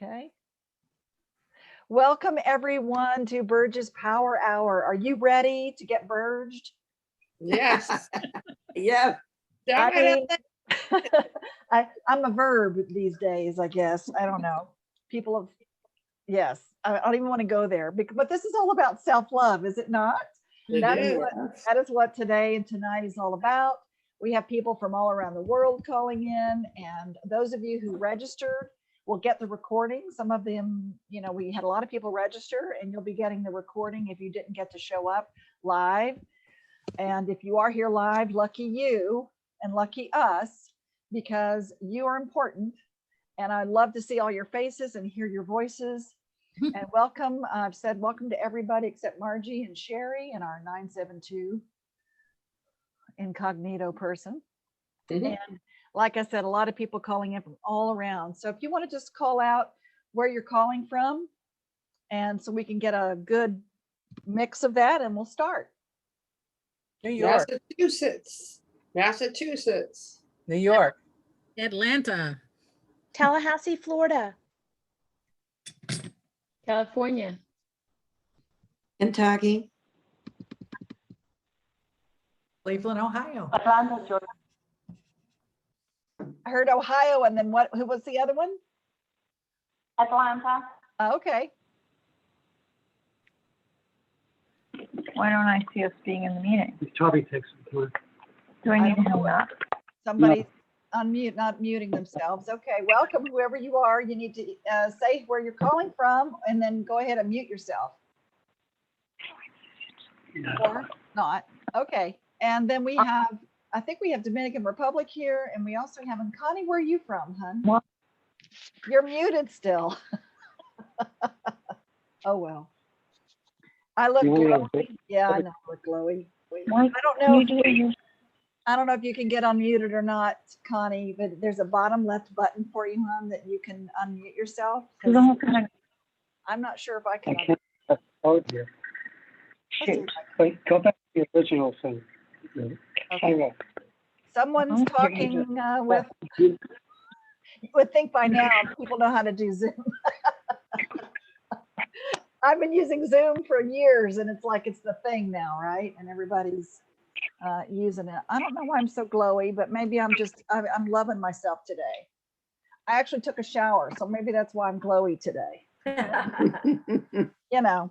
Okay. Welcome everyone to Burge's Power Hour. Are you ready to get burged? Yes. Yeah. I mean, I'm a verb these days, I guess. I don't know. People have, yes, I don't even want to go there, but this is all about self-love, is it not? That is what today and tonight is all about. We have people from all around the world calling in, and those of you who registered will get the recording. Some of them, we had a lot of people register, and you'll be getting the recording if you didn't get to show up live. And if you are here live, lucky you and lucky us, because you are important. And I love to see all your faces and hear your voices. And welcome. I've said welcome to everybody except Margie and Sherry and our 972 incognito person. And like I said, a lot of people calling in from all around. So if you want to just call out where you're calling from, and so we can get a good mix of that, and we'll start. New York. Massachusetts. New York. Atlanta. Tallahassee, Florida. California. Kentucky. Cleveland, Ohio. Atlanta, Georgia. I heard Ohio, and then what? Who was the other one? Atlanta. Okay. Why don't I see us being in the meeting? Toby takes some time. Do I need to hang up? Somebody's unmute, not muting themselves. Okay, welcome, whoever you are. You need to say where you're calling from, and then go ahead and mute yourself. Or not. Okay, and then we have, I think we have Dominican Republic here, and we also have, and Connie, where are you from, hun? What? You're muted still. Oh, well. I look glowy. Yeah, I know I look glowy. Why I don't know. can you do your- I don't know if you can get unmuted or not, Connie, but there's a bottom left button for you, hon, that you can unmute yourself. 'Cause I'm not sure if I I can. can't upload here. Let's see if I can. Wait, go back to the original thing. Hang on. Someone's Oh, talking with, you would think by now people know how to do Zoom. I've been using Zoom for years, and it's like it's the thing now, right? And everybody's using it. I don't know why I'm so glowy, but maybe I'm loving myself today. I actually took a shower, so maybe that's why I'm glowy today. You know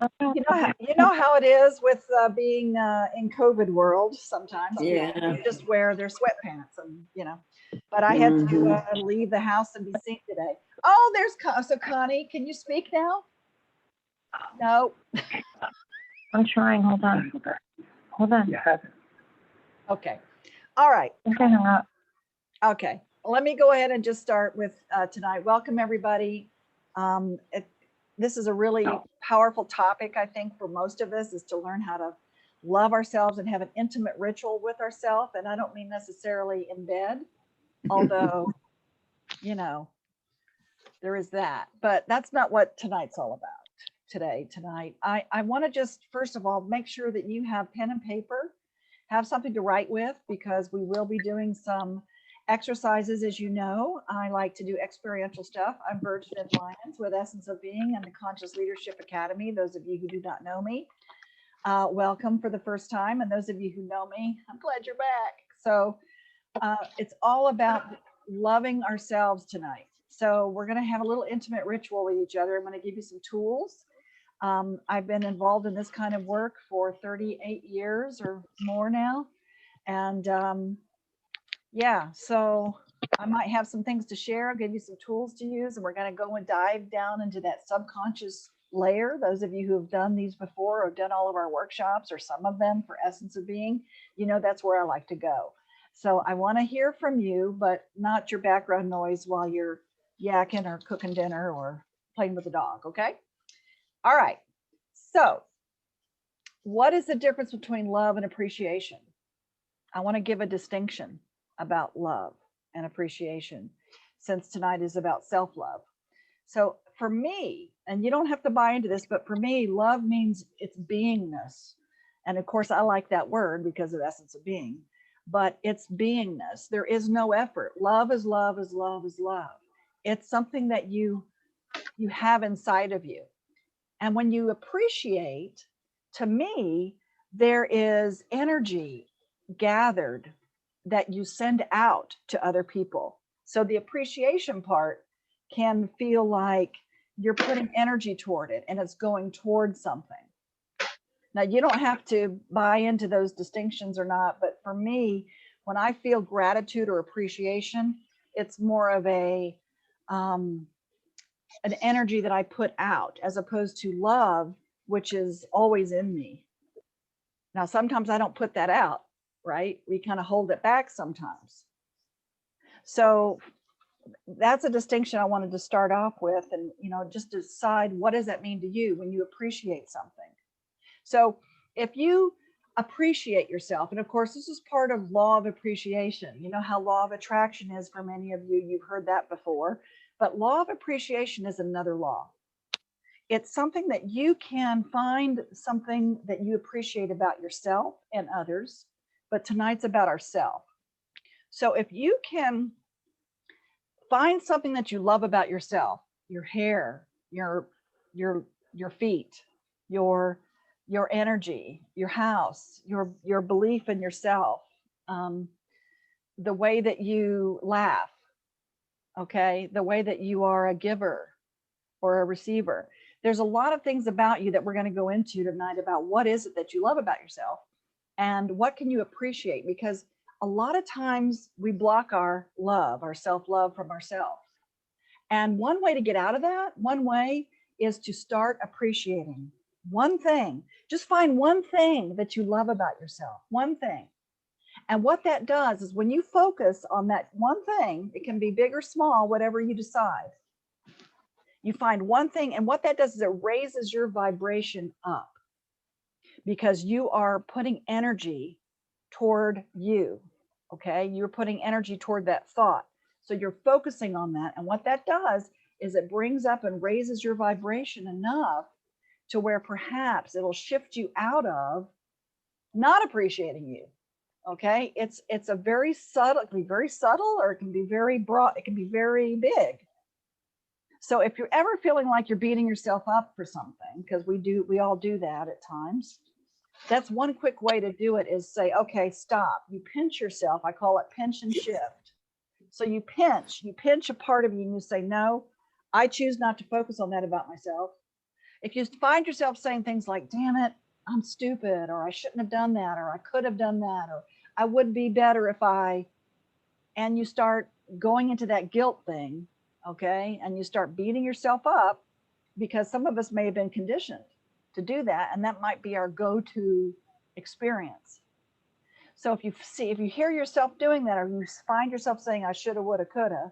how it is with being in COVID world. Sometimes Yeah. you just wear their sweatpants, and But I had to leave the house and be seen today. Oh, there's so Connie, can you speak now? No. I'm trying. Hold on. Hold on. You have it. Okay. All right. I think I hung up. Okay. Let me go ahead and just start with tonight. Welcome, everybody. This is a really powerful topic, I think, for most of us, is to learn how to love ourselves and have an intimate ritual with ourselves. And I don't mean necessarily in bed, although, there is that. But that's not what tonight's all about. Tonight, I want to just, first of all, make sure that you have pen and paper, have something to write with, because we will be doing some exercises. As you know, I like to do experiential stuff. I'm Virgin and Lions with Essence of Being and the Conscious Leadership Academy. Those of you who do not know me, welcome for the first time. And those of you who know me, I'm glad you're back. So it's all about loving ourselves tonight. So we're going to have a little intimate ritual with each other. I'm going to give you some tools. I've been involved in this kind of work for 38 years or more now. And yeah, so I might have some things to share. I'll give you some tools to use, and we're going to go and dive down into that subconscious layer. Those of you who have done these before or done all of our workshops, or some of them for Essence of Being, that's where I like to go. So I want to hear from you, but not your background noise while you're yakking or cooking dinner or playing with the dog. Okay. All right. So what is the difference between love and appreciation? I want to give a distinction about love and appreciation, since tonight is about self-love. So for me, and you don't have to buy into this, but for me, love means it's beingness. And of course, I like that word because of Essence of Being, but it's beingness. There is no effort. Love is love is love is love. It's something that you you have inside of you. And when you appreciate, to me, there is energy gathered that you send out to other people. So the appreciation part can feel like you're putting energy toward it and it's going towards something. Now, you don't have to buy into those distinctions or not, but for me, when I feel gratitude or appreciation, it's more of an energy that I put out as opposed to love, which is always in me. Now, sometimes I don't put that out, right? We kind of hold it back sometimes. So that's a distinction I wanted to start off with, and just decide, what does that mean to you when you appreciate something? So if you appreciate yourself, and of course this is part of law of appreciation. You know how law of attraction is for many of you, you've heard that before, but law of appreciation is another law. It's something that you can find something that you appreciate about yourself and others, but tonight's about ourselves. So if you can find something that you love about yourself, your hair, your feet, your energy, your house, your belief in yourself, the way that you laugh, okay, the way that you are a giver or a receiver. There's a lot of things about you that we're going to go into tonight about what is it that you love about yourself and what can you appreciate, because a lot of times we block our love, our self-love from ourselves. And one way to get out of that, one way is to start appreciating one thing. Just find one thing that you love about yourself, one thing. And what that does is when you focus on that one thing, it can be big or small, whatever you decide. You find one thing, and what that does is it raises your vibration up because you are putting energy toward you, okay? You're putting energy toward that thought. So you're focusing on that. And what that does is it brings up and raises your vibration enough to where perhaps it'll shift you out of not appreciating you, okay? It's a very subtle, it can be very subtle, or it can be very broad, it can be very big. So if you're ever feeling like you're beating yourself up for something, because we all do that at times, that's one quick way to do it is say, okay, stop. You pinch yourself. I call it pinch and shift. So you pinch a part of you and you say, no, I choose not to focus on that about myself. If you find yourself saying things like, damn it, I'm stupid, or I shouldn't have done that, or I could have done that, or I would be better if and you start going into that guilt thing, okay, and you start beating yourself up, because some of us may have been conditioned to do that, and that might be our go-to experience. So if you hear yourself doing that, or you find yourself saying, I shoulda, woulda, coulda,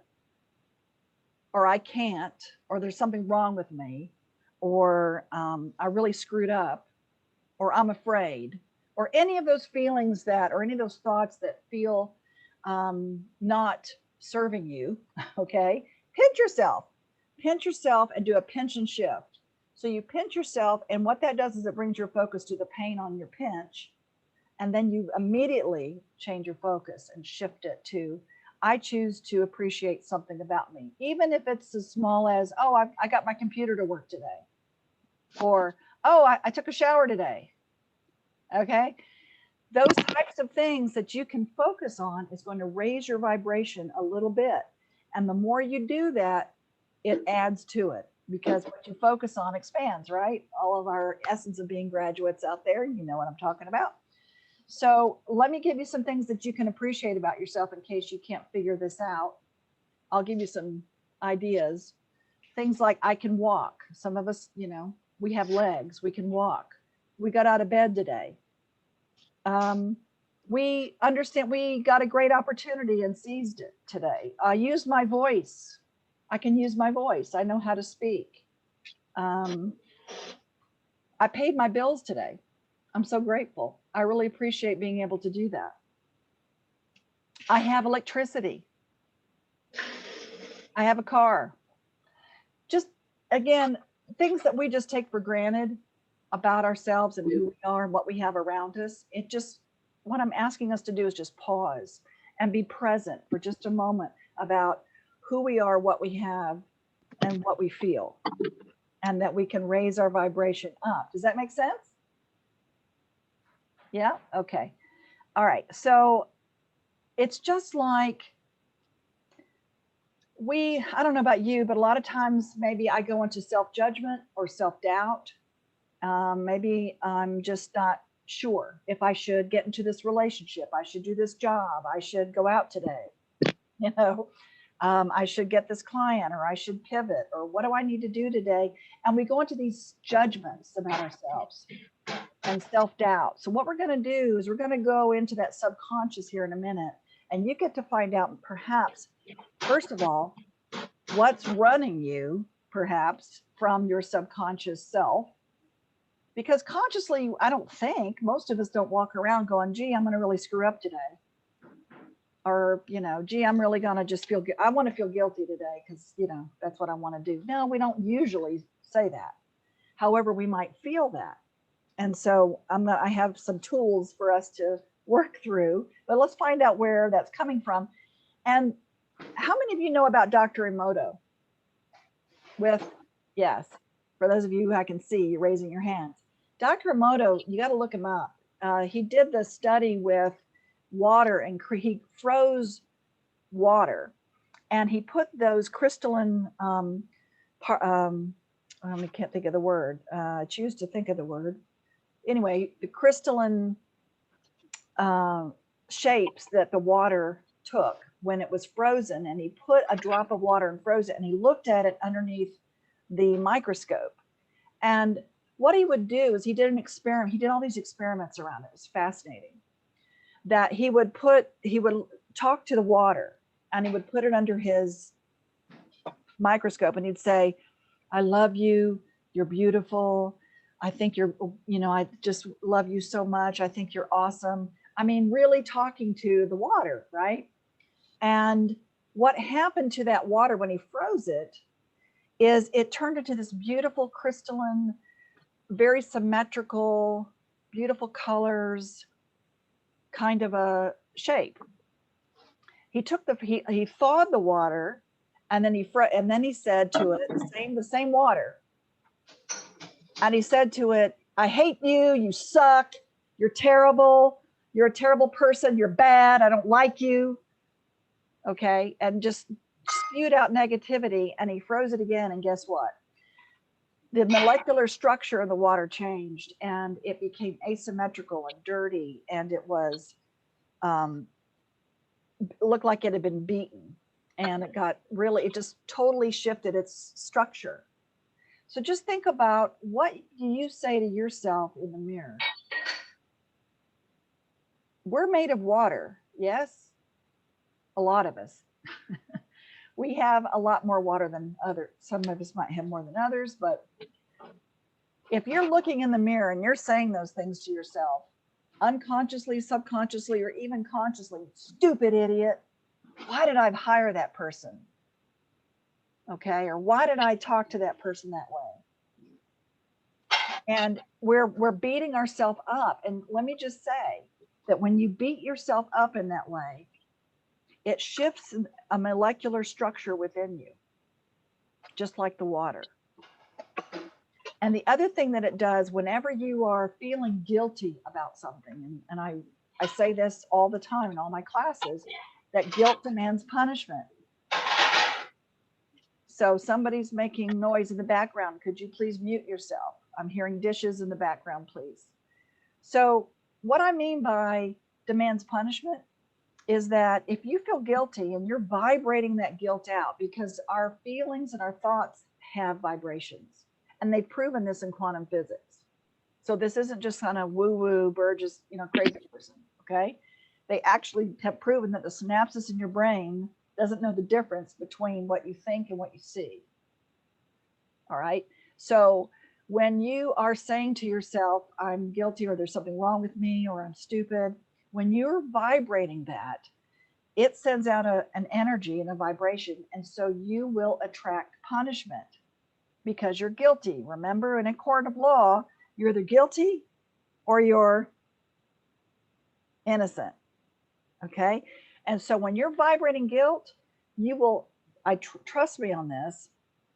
or I can't, or there's something wrong with me, or I really screwed up, or I'm afraid, or any of those feelings or any of those thoughts that feel not serving you, okay, pinch yourself and do a pinch and shift. So you pinch yourself, and what that does is it brings your focus to the pain on your pinch, and then you immediately change your focus and shift it to, I choose to appreciate something about me, even if it's as small as, oh, I got my computer to work today, or, oh, I took a shower today, okay? Those types of things that you can focus on is going to raise your vibration a little bit. And the more you do that, it adds to it, because what you focus on expands, right? All of our essence of being graduates out there, you know what I'm talking about. So let me give you some things that you can appreciate about yourself in case you can't figure this out. I'll give you some ideas. Things like I can walk. Some of us, we have legs, we can walk. We got out of bed today. We understand we got a great opportunity and seized it today. I use my voice. I can use my voice. I know how to speak. I paid my bills today. I'm so grateful. I really appreciate being able to do that. I have electricity. I have a car. Just, again, things that we just take for granted about ourselves and who we are and what we have around us. What I'm asking us to do is just pause and be present for just a moment about who we are, what we have, and what we feel, and that we can raise our vibration up. Does that make sense? Yeah? Okay. All right. So it's just like I don't know about you, but a lot of times maybe I go into self-judgment or self-doubt. Maybe I'm just not sure if I should get into this relationship. I should do this job. I should go out today. You know, I should get this client, or I should pivot, or what do I need to do today? And we go into these judgments about ourselves and self-doubt. So what we're going to do is we're going to go into that subconscious here in a minute, and you get to find out perhaps, first of all, what's running you perhaps from your subconscious self. Because consciously, I don't think most of us don't walk around going, gee, I'm going to really screw up today. Or, you know, gee, I'm really going to just I want to feel guilty today because, you know, that's what I want to do. No, we don't usually say that. However, we might feel that. And so I have some tools for us to work through, but let's find out where that's coming from. And how many of you know about Dr. Emoto? Yes, for those of you who I can see raising your hands. Dr. Emoto, you got to look him up. He did the study with water, and he froze water, and he put those crystalline, I can't think of the word, choose to think of the word. Anyway, the crystalline shapes that the water took when it was frozen, and he put a drop of water and froze it, and he looked at it underneath the microscope. And what he would do is he did an experiment. He did all these experiments around it. It was fascinating. That he would talk to the water, and he would put it under his microscope, and he'd say, I love you. You're beautiful. I think I just love you so much. I think you're awesome. I mean, really talking to the water, right? And what happened to that water when he froze it is it turned into this beautiful crystalline, very symmetrical, beautiful colors, kind of a shape. He took he thawed the water, and then he said to it, the same water, and he said to it, I hate you, you suck, you're terrible, you're a terrible person, you're bad, I don't like you. Okay, and just spewed out negativity, and he froze it again, and guess what? The molecular structure of the water changed, and it became asymmetrical and dirty, and it was looked like it had been beaten, and it just totally shifted its structure. So just think about, what do you say to yourself in the mirror? We're made of water, yes? A lot of us. We have a lot more water than others. Some of us might have more than others, but if you're looking in the mirror and you're saying those things to yourself, unconsciously, subconsciously, or even consciously, stupid idiot, why did I hire that person? Okay, or why did I talk to that person that way? And we're beating ourselves up. And let me just say that when you beat yourself up in that way, it shifts a molecular structure within you, just like the water. And the other thing that it does, whenever you are feeling guilty about something, and I say this all the time in all my classes, that guilt demands punishment. So somebody's making noise in the background. Could you please mute yourself? I'm hearing dishes in the background, please. So what I mean by demands punishment is that if you feel guilty and you're vibrating that guilt out, because our feelings and our thoughts have vibrations, and they've proven this in quantum physics. So this isn't just kind of woo-woo Burgess, crazy person, okay? They actually have proven that the synapses in your brain doesn't know the difference between what you think and what you see. All right. So when you are saying to yourself, I'm guilty, or there's something wrong with me, or I'm stupid, when you're vibrating that, it sends out an energy and a vibration. And so you will attract punishment because you're guilty. Remember, in a court of law, you're either guilty or you're innocent. Okay. And so when you're vibrating guilt, you will, trust me on this,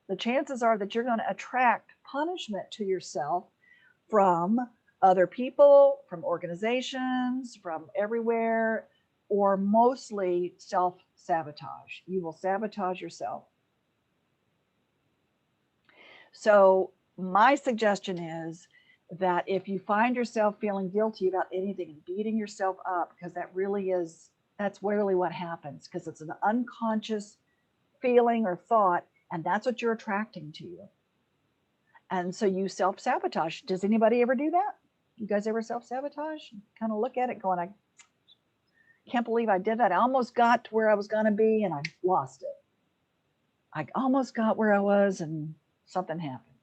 the chances are that you're going to attract punishment to yourself from other people, from organizations, from everywhere, or mostly self-sabotage. You will sabotage yourself. So my suggestion is that if you find yourself feeling guilty about anything and beating yourself up, because that's really what happens, because it's an unconscious feeling or thought, and that's what you're attracting to you. And so you self-sabotage. Does anybody ever do that? You guys ever self-sabotage? Kind of look at it going, I can't believe I did that. I almost got to where I was going to be and I lost it. I almost got where I was and something happened.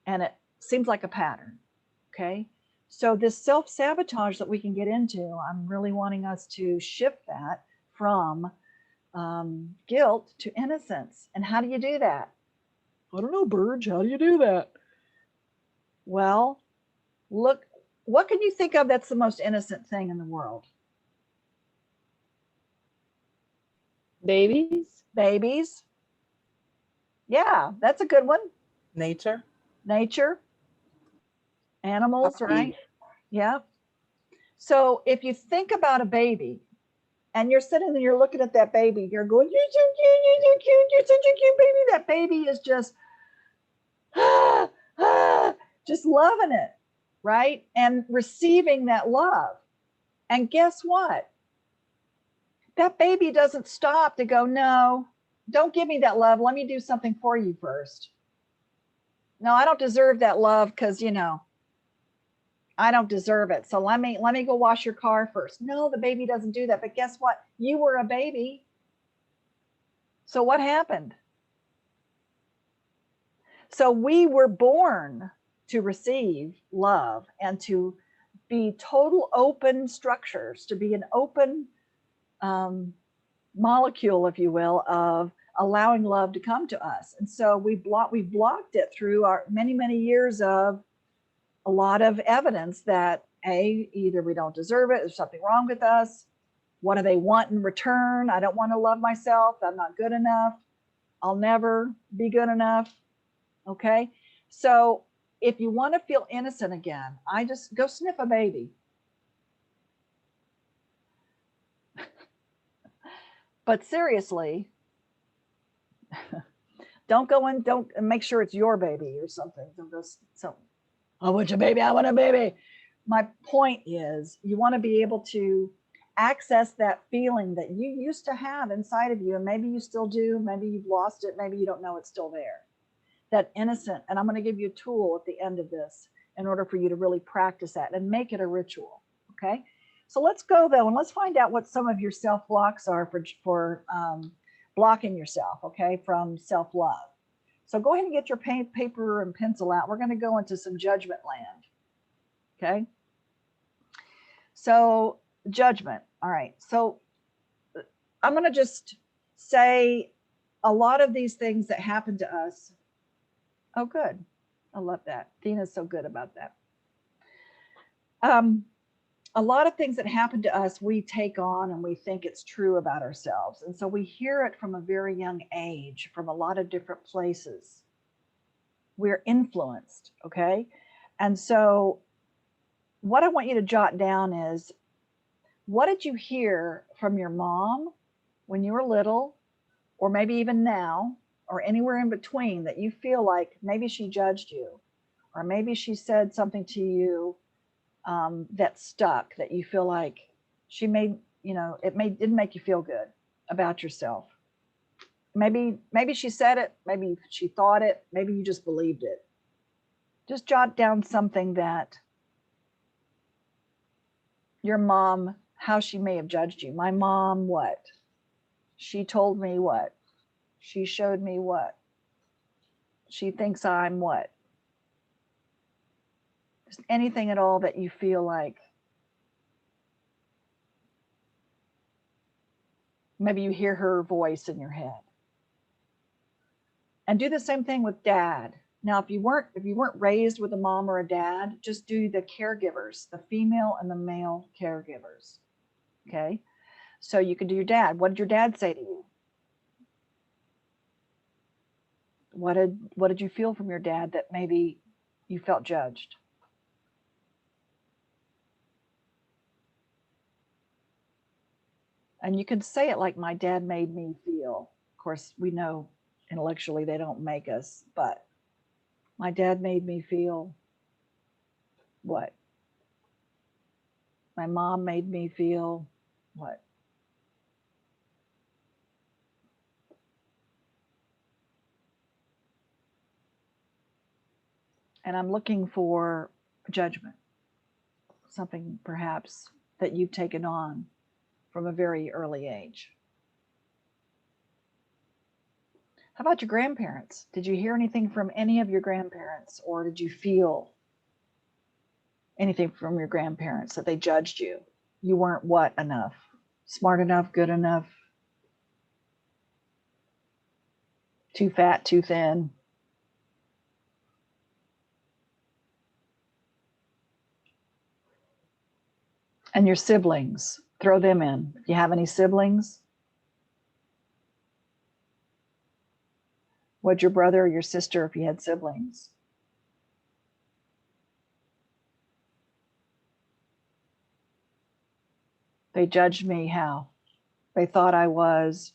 And it seems like a pattern. Okay. So this self-sabotage that we can get into, I'm really wanting us to shift that from guilt to innocence. And how do you do that? I don't know, Burge. How do you do that? Well, look, what can you think of that's the most innocent thing in the world? Babies, Babies. Yeah, that's a good one. nature, Nature, animals, Puppies. right? Yeah. So if you think about a baby and you're sitting there, you're looking at that baby, you're going, you're so cute, you're so cute, you're such a cute baby. That baby is just, just loving it, right? And receiving that love. And guess what? That baby doesn't stop to go, no, don't give me that love. Let me do something for you first. No, I don't deserve that love because, I don't deserve it. So let me go wash your car first. No, the baby doesn't do that. But guess what? You were a baby. So what happened? So we were born to receive love and to be total open structures, to be an open molecule, if you will, of allowing love to come to us. And so we blocked it through our many years of a lot of evidence that either we don't deserve it, there's something wrong with us. What do they want in return? I don't want to love myself. I'm not good enough. I'll never be good enough. Okay. So if you want to feel innocent again, I just go sniff a baby. But seriously, don't make sure it's your baby or something. Don't go, so, I want your baby, I want a baby. My point is you want to be able to access that feeling that you used to have inside of you, and maybe you still do, maybe you've lost it, maybe you don't know it's still there. That innocent, and I'm going to give you a tool at the end of this in order for you to really practice that and make it a ritual. Okay. So let's go though, and let's find out what some of your self blocks are for blocking yourself, okay, from self-love. So go ahead and get your paper and pencil out. We're going to go into some judgment land. Okay. So judgment. All right. So I'm going to just say a lot of these things that happen to us. Oh, good. I love that. Dina's so good about that. A lot of things that happen to us, we take on and we think it's true about ourselves. And so we hear it from a very young age, from a lot of different places. We're influenced, okay? And so what I want you to jot down is, what did you hear from your mom when you were little, or maybe even now, or anywhere in between, that you feel like maybe she judged you, or maybe she said something to you that stuck, that you feel like she made, didn't make you feel good about yourself. Maybe she said it, maybe she thought it, maybe you just believed it. Just jot down something that your mom, how she may have judged you. My mom, what? She told me what? She showed me what? She thinks I'm what? Just anything at all that you feel like maybe you hear her voice in your head. And do the same thing with dad. Now, if you weren't raised with a mom or a dad, just do the caregivers, the female and the male caregivers. Okay. So you can do your dad. What did your dad say to you? What did you feel from your dad that maybe you felt judged? And you can say it like my dad made me feel. Of course, we know intellectually they don't make us, but my dad made me feel what? My mom made me feel what? And I'm looking for judgment, something perhaps that you've taken on from a very early age. How about your grandparents? Did you hear anything from any of your grandparents, or did you feel anything from your grandparents that they judged you? You weren't what enough? Smart enough, good enough, too fat, too thin? And your siblings, throw them in. Do you have any siblings? What'd your brother or your sister, if you had siblings? They judged me how? They thought I was.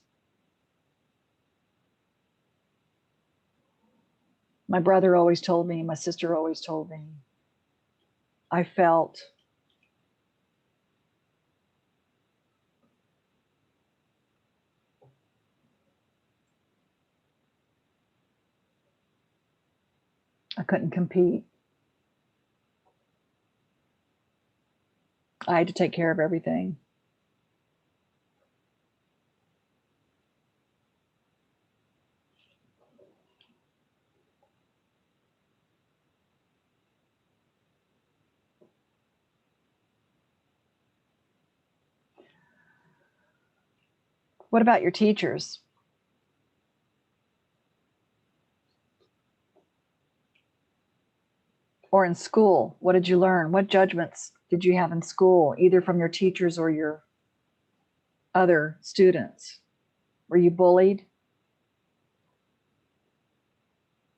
My brother always told me, my sister always told me, I felt I couldn't compete. I had to take care of everything. What about your teachers? Or in school, what did you learn? What judgments did you have in school, either from your teachers or your other students? Were you bullied?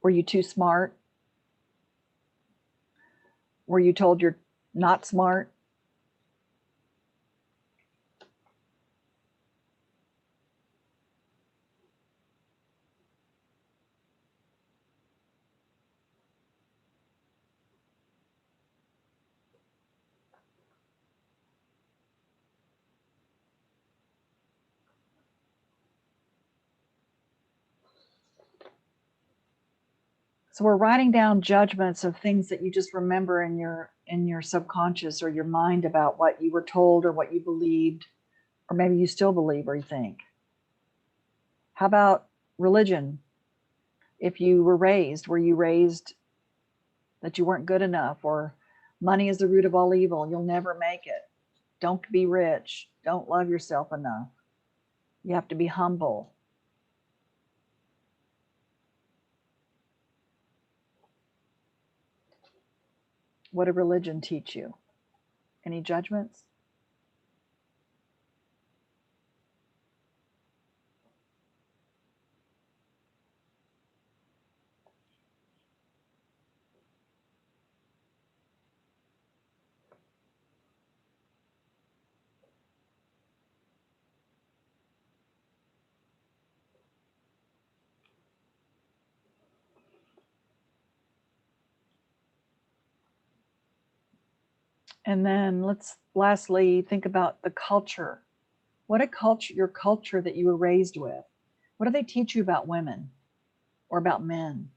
Were you too smart? Were you told you're not smart? So we're writing down judgments of things that you just remember in your subconscious or your mind about what you were told or what you believed, or maybe you still believe or you think. How about religion? If you were you raised that you weren't good enough, or money is the root of all evil, you'll never make it. Don't be rich. Don't love yourself enough. You have to be humble. What did religion teach you? Any judgments? And then let's lastly think about the culture. Your culture that you were raised with? What do they teach you about women or about men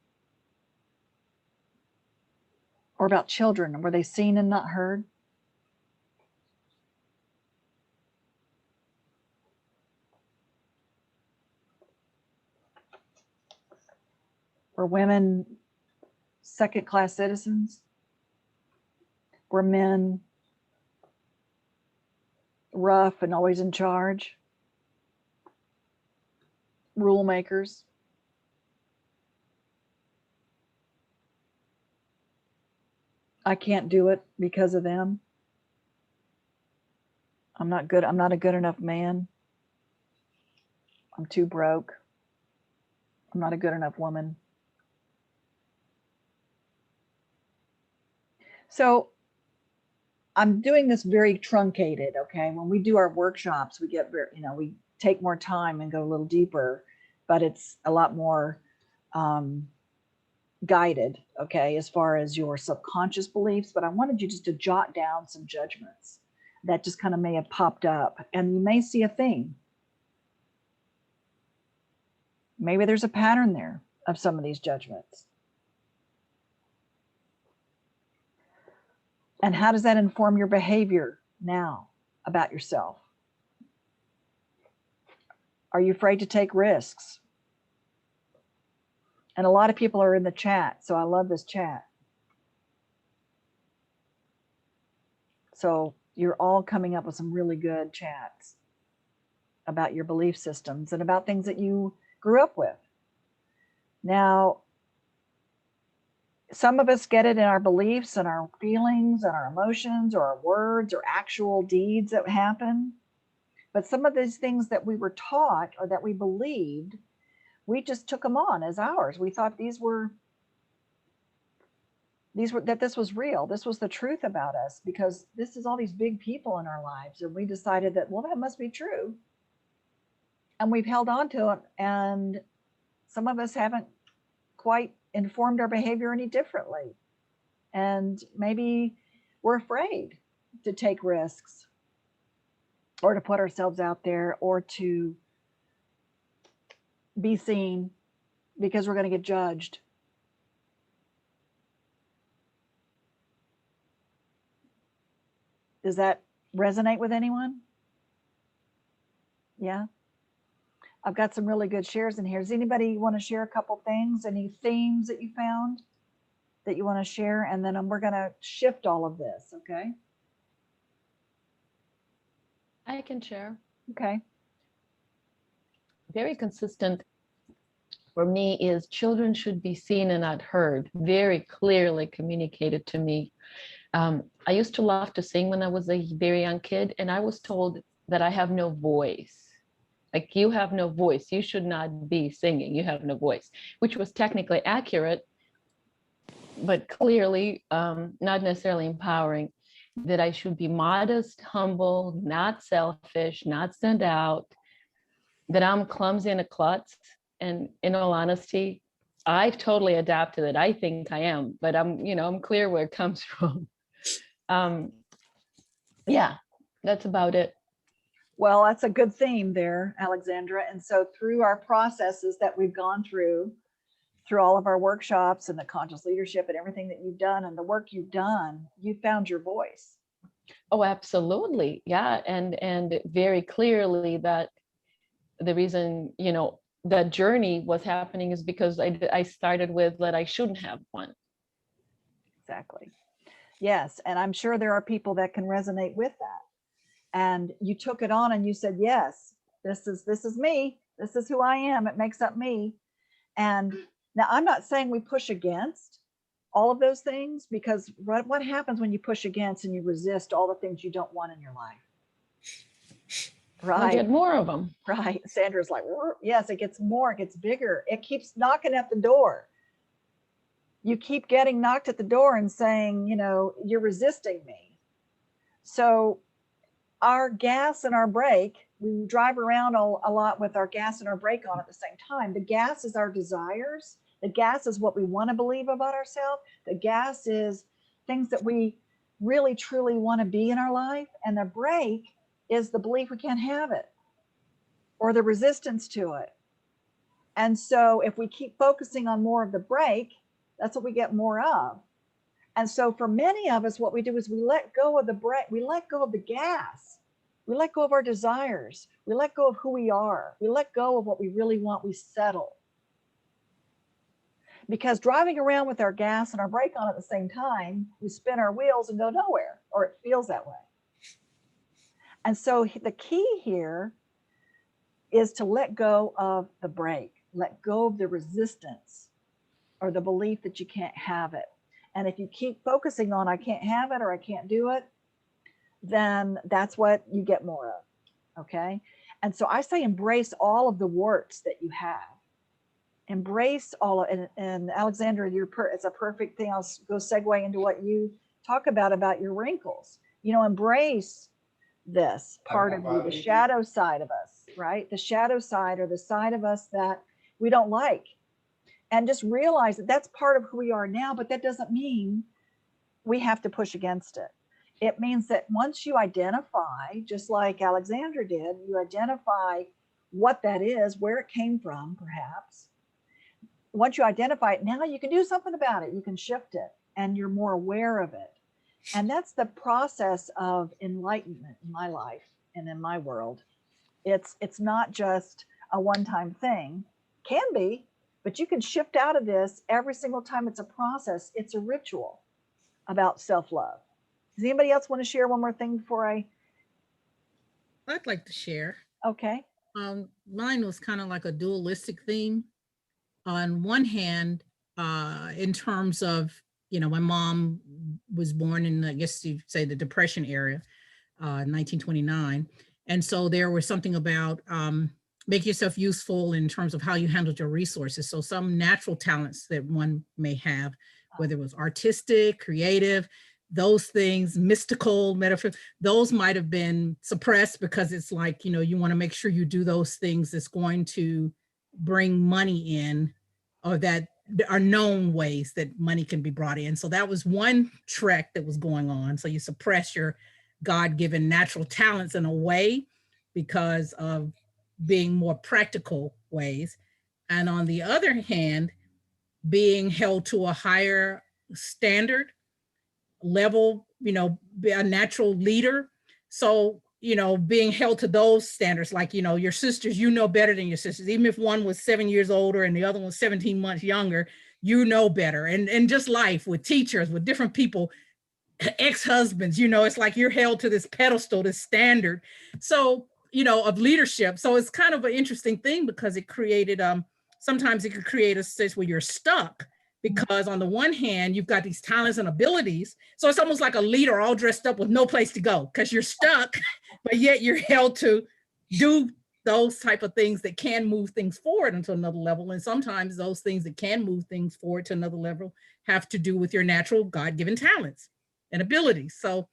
or about children? Were they seen and not heard? Were women second-class citizens? Were men rough and always in charge? Rule makers? I can't do it because of them. I'm not good. I'm not a good enough man. I'm too broke. I'm not a good enough woman. So I'm doing this very truncated. Okay. When we do our workshops, we get very, we take more time and go a little deeper, but it's a lot more guided. Okay. As far as your subconscious beliefs, but I wanted you just to jot down some judgments that just kind of may have popped up, and you may see a theme. Maybe there's a pattern there of some of these judgments. And how does that inform your behavior now about yourself? Are you afraid to take risks? And a lot of people are in the chat, so I love this chat. So you're all coming up with some really good chats about your belief systems and about things that you grew up with. Now, some of us get it in our beliefs and our feelings and our emotions or our words or actual deeds that happen. But some of these things that we were taught or that we believed, we just took them on as ours. We thought this was real. This was the truth about us, because this is all these big people in our lives. And we decided that, well, that must be true. And we've held on to it. And some of us haven't quite informed our behavior any differently. And maybe we're afraid to take risks or to put ourselves out there or to be seen because we're going to get judged. Does that resonate with anyone? Yeah. I've got some really good shares in here. Does anybody want to share a couple things? Any themes that you found that you want to share? And then we're going to shift all of this, okay? I can share. Okay. Very consistent for me is children should be seen and not heard, very clearly communicated to me. I used to love to sing when I was a very young kid, and I was told that I have no voice. Like, you have no voice. You should not be singing. You have no voice, which was technically accurate, but clearly not necessarily empowering. That I should be modest, humble, not selfish, not stand out, that I'm clumsy and a klutz. And in all honesty, I've totally adapted it. I think I am, but I'm clear where it comes from. Yeah, that's about it. Well, that's a good theme there, Alexandra. And so through our processes that we've gone through all of our workshops and the conscious leadership and everything that you've done and the work you've done, you found your voice. Oh, absolutely. Yeah. And very clearly that the reason, that journey was happening is because I started with that I shouldn't have one. Exactly. Yes. And I'm sure there are people that can resonate with that. And you took it on and you said, yes, this is me. This is who I am. It makes up me. And now I'm not saying we push against all of those things, because what happens when you push against and you resist all the things you don't want in your life? Right. You get more of them. Right. Sandra's like, yes, it gets more, it gets bigger. It keeps knocking at the door. You keep getting knocked at the door and saying, you're resisting me. So our gas and our brake, we drive around a lot with our gas and our brake on at the same time. The gas is our desires. The gas is what we want to believe about ourselves. The gas is things that we really, truly want to be in our life. And the brake is the belief we can't have it, or the resistance to it. And so if we keep focusing on more of the brake, that's what we get more of. And so for many of us, what we do is we let go of the brake, we let go of the gas, we let go of our desires, we let go of who we are, we let go of what we really want, we settle. Because driving around with our gas and our brake on at the same time, we spin our wheels and go nowhere, or it feels that way. And so the key here is to let go of the brake, let go of the resistance or the belief that you can't have it. And if you keep focusing on, I can't have it or I can't do it, then that's what you get more of. Okay. And so I say, embrace all of the warts that you have. Embrace all of, and Alexandra, it's a perfect thing. I'll go segue into what you talk about your wrinkles. Embrace this part of you, the shadow side of us, right? The shadow side, or the side of us that we don't like. And just realize that that's part of who we are now, but that doesn't mean we have to push against it. It means that once you identify, just like Alexandra did, you identify what that is, where it came from, perhaps. Once you identify it, now you can do something about it. You can shift it, and you're more aware of it. And that's the process of enlightenment in my life and in my world. It's not just a one-time thing. Can be, but you can shift out of this every single time. It's a process. It's a ritual about self-love. Does anybody else want to share one more thing before I? I'd like to share. Okay. Mine was kind of like a dualistic theme. On one hand, in terms of, my mom was born in, I guess you'd say, the Depression era, 1929. And so there was something about make yourself useful in terms of how you handled your resources. So some natural talents that one may have, whether it was artistic, creative, those things, mystical, metaphysical, those might have been suppressed because it's like, you want to make sure you do those things that's going to bring money in, or that there are known ways that money can be brought in. So that was one trek that was going on. So you suppress your God-given natural talents in a way because of being more practical ways. And on the other hand, being held to a higher standard level, be a natural leader. So, being held to those standards, like, your sisters, better than your sisters, even if one was 7 years older and the other one was 17 months younger, better. And just life with teachers, with different people, ex-husbands, it's like you're held to this pedestal, this standard. So, of leadership. So it's kind of an interesting thing because it created, sometimes it could create a sense where you're stuck, because on the one hand, you've got these talents and abilities. So it's almost like a leader all dressed up with no place to go because you're stuck, but yet you're held to do those type of things that can move things forward into another level. And sometimes those things that can move things forward to another level have to do with your natural God-given talents and abilities. So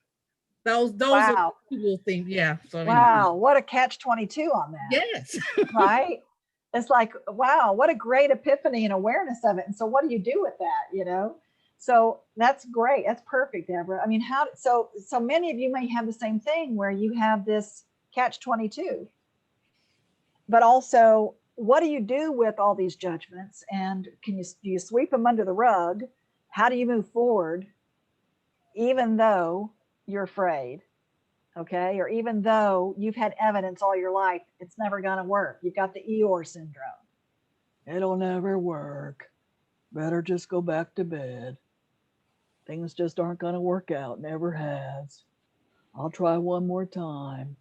those Wow. are cool things. Yeah. So Wow. What a catch-22 on that. Yes. Right? It's like, wow, what a great epiphany and awareness of it. And so what do you do with that, So that's great. That's perfect, Deborah. I mean, so many of you may have the same thing where you have this catch-22, but also what do you do with all these judgments? And do you sweep them under the rug? How do you move forward, even though you're afraid? Okay, or even though you've had evidence all your life, it's never going to work. You've got the Eeyore syndrome. It'll never work. Better just go back to bed. Things just aren't going to work out. Never has. I'll try one more time.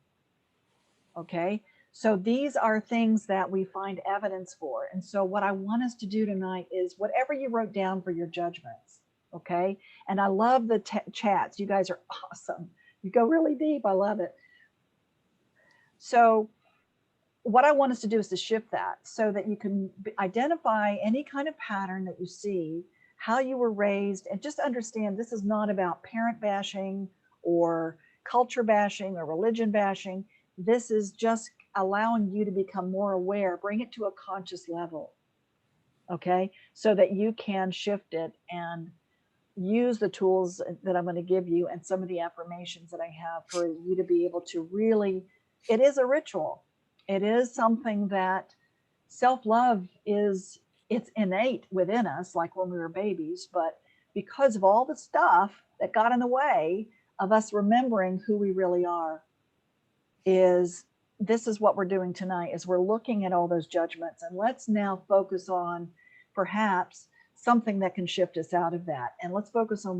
Okay, so these are things that we find evidence for. And so what I want us to do tonight is whatever you wrote down for your judgments. Okay, and I love the chats. You guys are awesome. You go really deep. I love it. So what I want us to do is to shift that so that you can identify any kind of pattern that you see, how you were raised, and just understand this is not about parent bashing or culture bashing or religion bashing. This is just allowing you to become more aware, bring it to a conscious level. Okay, so that you can shift it and use the tools that I'm going to give you and some of the affirmations that I have for you to be able to really, it is a ritual. It is something that self-love is, it's innate within us, like when we were babies, but because of all the stuff that got in the way of us remembering who we really are, this is what we're doing tonight, is we're looking at all those judgments, and let's now focus on perhaps something that can shift us out of that. And let's focus on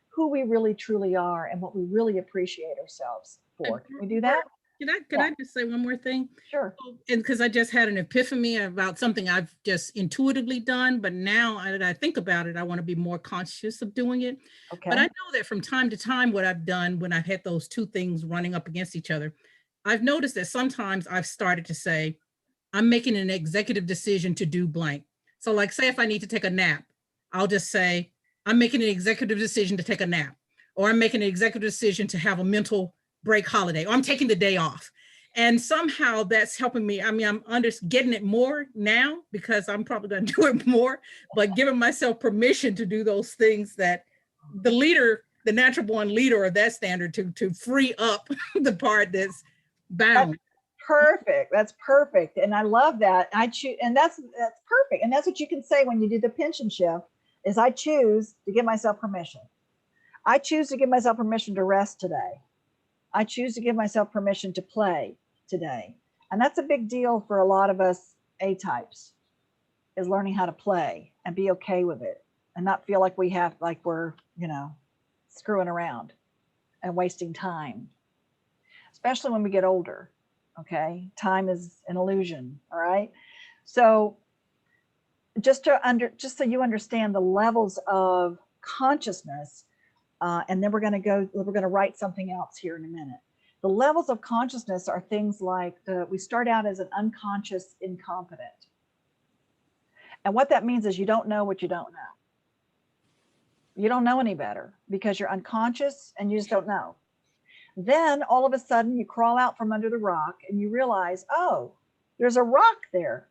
who we really truly are and what we really appreciate ourselves for. Can we do that? Can I just say one more thing? Sure. And because I just had an epiphany about something I've just intuitively done, but now that I think about it, I want to be more conscious of doing it. Okay. But I know that from time to time, what I've done when I've had those two things running up against each other, I've noticed that sometimes I've started to say, I'm making an executive decision to do blank. So like, say if I need to take a nap, I'll just say, I'm making an executive decision to take a nap. or I'm making an executive decision to have a mental break holiday, or I'm taking the day off. And somehow that's helping me. I mean, I'm getting it more now because I'm probably going to do it more, but giving myself permission to do those things that the leader, the natural born leader of that standard, to free up the part that's bound. Perfect. That's perfect. And I love that. I choose, and that's perfect. And that's what you can say when you do the pension shift is I choose to give myself permission. I choose to give myself permission to rest today. I choose to give myself permission to play today. And that's a big deal for a lot of us A-types, is learning how to play and be okay with it and not feel like we're, screwing around and wasting time, especially when we get older. Okay. Time is an illusion. All right. So just so you understand the levels of consciousness, and then we're going to write something else here in a minute. The levels of consciousness are things like we start out as an unconscious incompetent. And what that means is you don't know what you don't know. You don't know any better because you're unconscious and you just don't know. Then all of a sudden you crawl out from under the rock and you realize, oh, there's a rock there.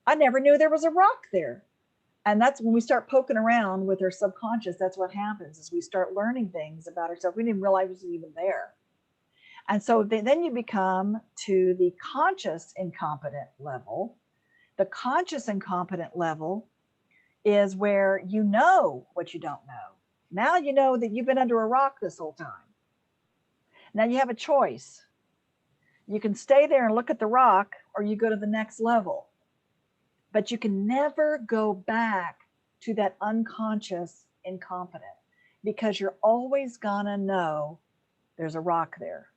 I never knew there was a rock there. And that's when we start poking around with our subconscious. That's what happens is we start learning things about ourselves. We didn't realize it was even there. And so then you become to the conscious incompetent level. The conscious incompetent level is where you know what you don't know. Now you know that you've been under a rock this whole time. Now you have a choice. You can stay there and look at the rock, or you go to the next level. But you can never go back to that unconscious incompetent because you're always gonna know there's a rock there.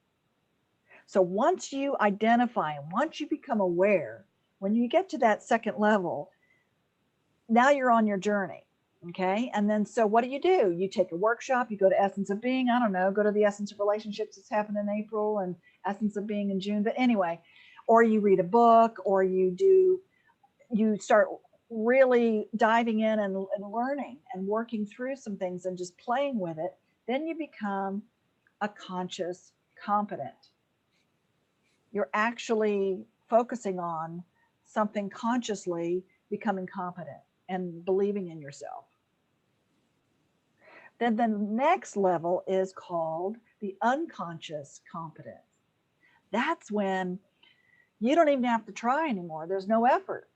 So once you identify and once you become aware, when you get to that second level, now you're on your journey. Okay. And then, so what do? You take a workshop, you go to Essence of Being, I don't know, go to the Essence of Relationships that's happened in April and Essence of Being in June. But anyway, or you read a book, or you start really diving in and learning and working through some things and just playing with it. Then you become a conscious competent. You're actually focusing on something consciously, becoming competent and believing in yourself. Then the next level is called the unconscious competent. That's when you don't even have to try anymore. There's no effort.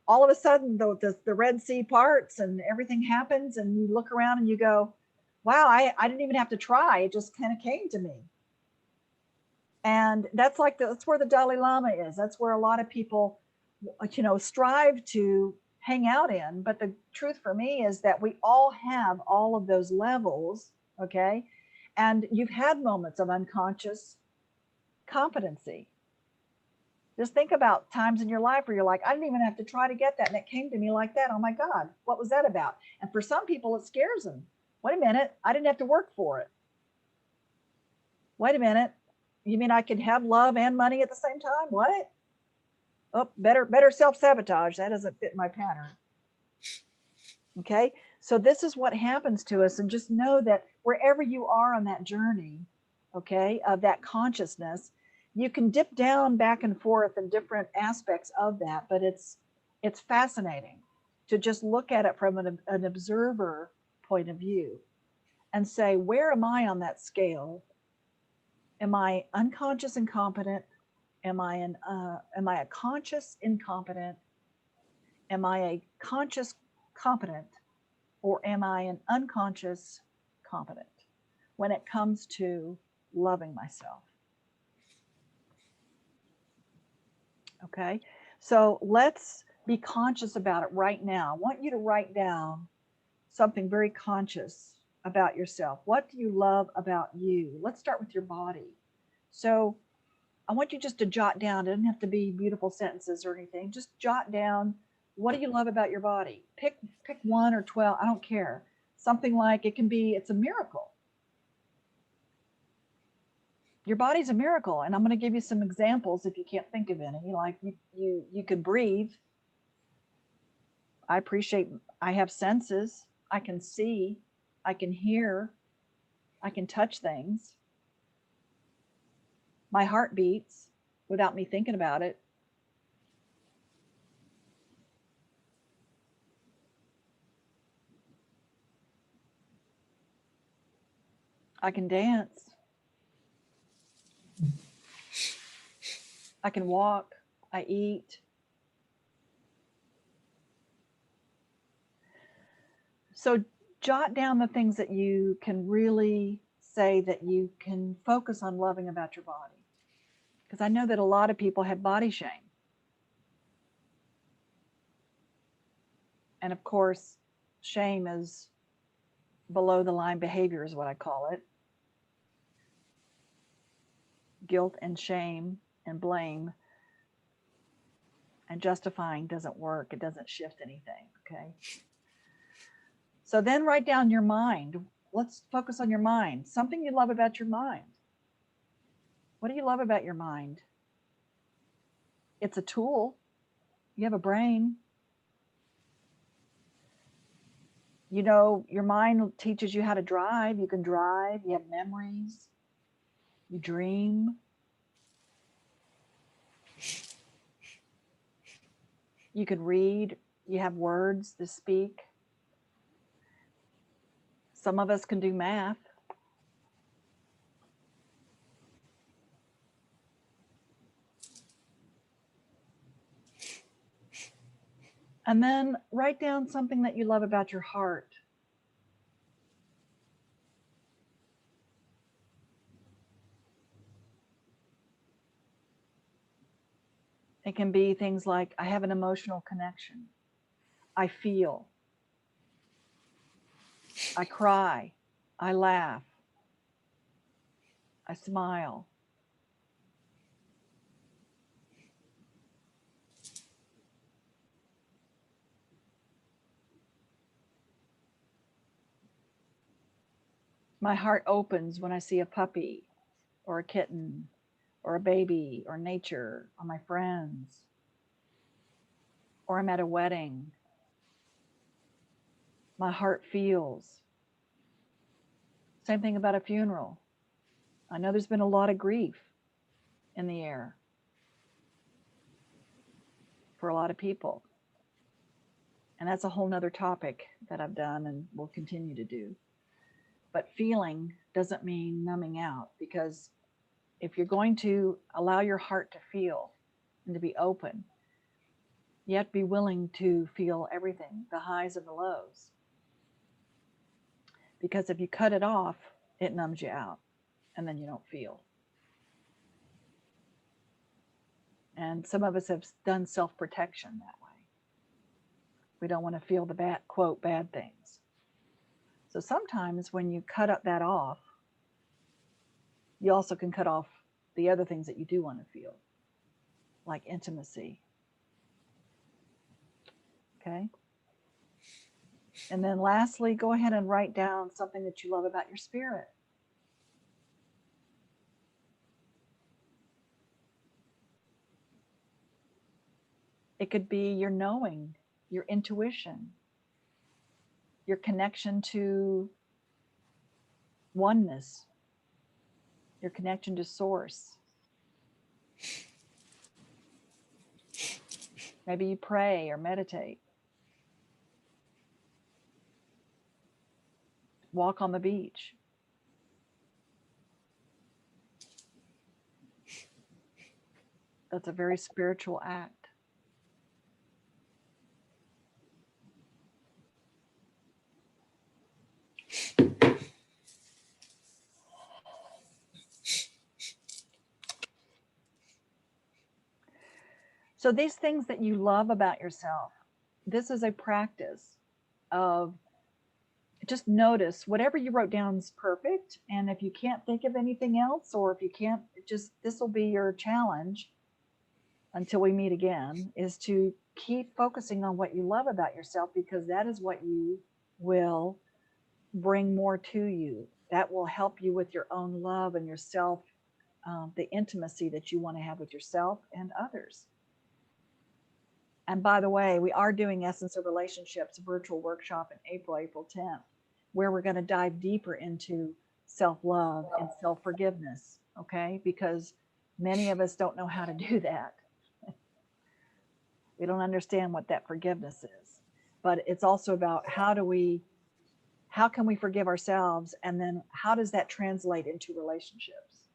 All of a sudden, the Red Sea parts and everything happens, and you look around and you go, wow, I didn't even have to try. It just kind of came to me. And that's where the Dalai Lama is. That's where a lot of people, strive to hang out in. But the truth for me is that we all have all of those levels, okay? And you've had moments of unconscious competency. Just think about times in your life where you're like, I didn't even have to try to get that. And it came to me like that. Oh my God, what was that about? And for some people, it scares them. Wait a minute, I didn't have to work for it. Wait a minute, you mean I could have love and money at the same time? What? Oh, better self-sabotage. That doesn't fit my pattern. Okay, so this is what happens to us. And just know that wherever you are on that journey, okay, of that consciousness, you can dip down back and forth in different aspects of that, but it's fascinating to just look at it from an observer point of view and say, where am I on that scale? Am I unconscious incompetent? Am I a conscious incompetent? Am I a conscious competent? Or am I an unconscious competent when it comes to loving myself? Okay, so let's be conscious about it right now. I want you to write down something very conscious about yourself. What do you love about you? Let's start with your body. So I want you just to jot down. It doesn't have to be beautiful sentences or anything. Just jot down, what do you love about your body? Pick 1 or 12, I don't care. Something like it's a miracle. Your body's a miracle. And I'm going to give you some examples if you can't think of any. Like you could breathe. I have senses. I can see. I can hear. I can touch things. My heart beats without me thinking about it. I can dance. I can walk. I eat. So jot down the things that you can really say that you can focus on loving about your body. Because I know that a lot of people have body shame. And of course, shame is below the line behavior, is what I call it. Guilt and shame and blame and justifying doesn't work. It doesn't shift anything. Okay. So then write down your mind. Let's focus on your mind. Something you love about your mind. What do you love about your mind? It's a tool. You have a brain. You know, your mind teaches you how to drive. You can drive. You have memories. You dream. You can read. You have words to speak. Some of us can do math. And then write down something that you love about your heart. It can be things like, I have an emotional connection. I feel. I cry. I laugh. I smile. My heart opens when I see a puppy or a kitten or a baby or nature or my friends, or I'm at a wedding. My heart feels. Same thing about a funeral. I know there's been a lot of grief in the air for a lot of people. And that's a whole nother topic that I've done and will continue to do. But feeling doesn't mean numbing out, because if you're going to allow your heart to feel and to be open, you have to be willing to feel everything, the highs and the lows. Because if you cut it off, it numbs you out and then you don't feel. And some of us have done self-protection that way. We don't want to feel the bad, quote, bad things. So sometimes when you cut up that off, you also can cut off the other things that you do want to feel, like intimacy. Okay. And then lastly, go ahead and write down something that you love about your spirit. It could be your knowing, your intuition, your connection to oneness, your connection to source. Maybe you pray or meditate. Walk on the beach. That's a very spiritual act. So these things that you love about yourself, this is a practice of just notice whatever you wrote down is perfect. And if you can't think of anything else, or if you can't, just this will be your challenge until we meet again, is to keep focusing on what you love about yourself, because that is what you will bring more to you. That will help you with your own love and yourself, the intimacy that you want to have with yourself and others. And by the way, we are doing Essence of Relationships virtual workshop in April 10th, where we're going to dive deeper into self-love and self-forgiveness, okay? Because many of us don't know how to do that. We don't understand what that forgiveness is. But it's also about how can we forgive ourselves, and then how does that translate into relationships?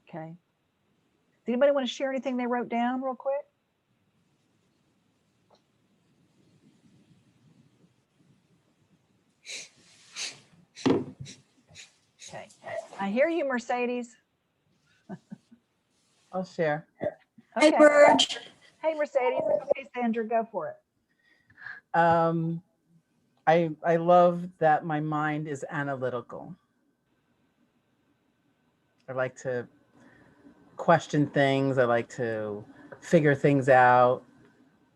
Okay. Does anybody want to share anything they wrote down real quick? Okay. I hear you, Mercedes. I'll share. Okay. Hey, Burge. Hey, Mercedes. Okay, Sandra, go for it. I love that my mind is analytical. I like to question things. I like to figure things out.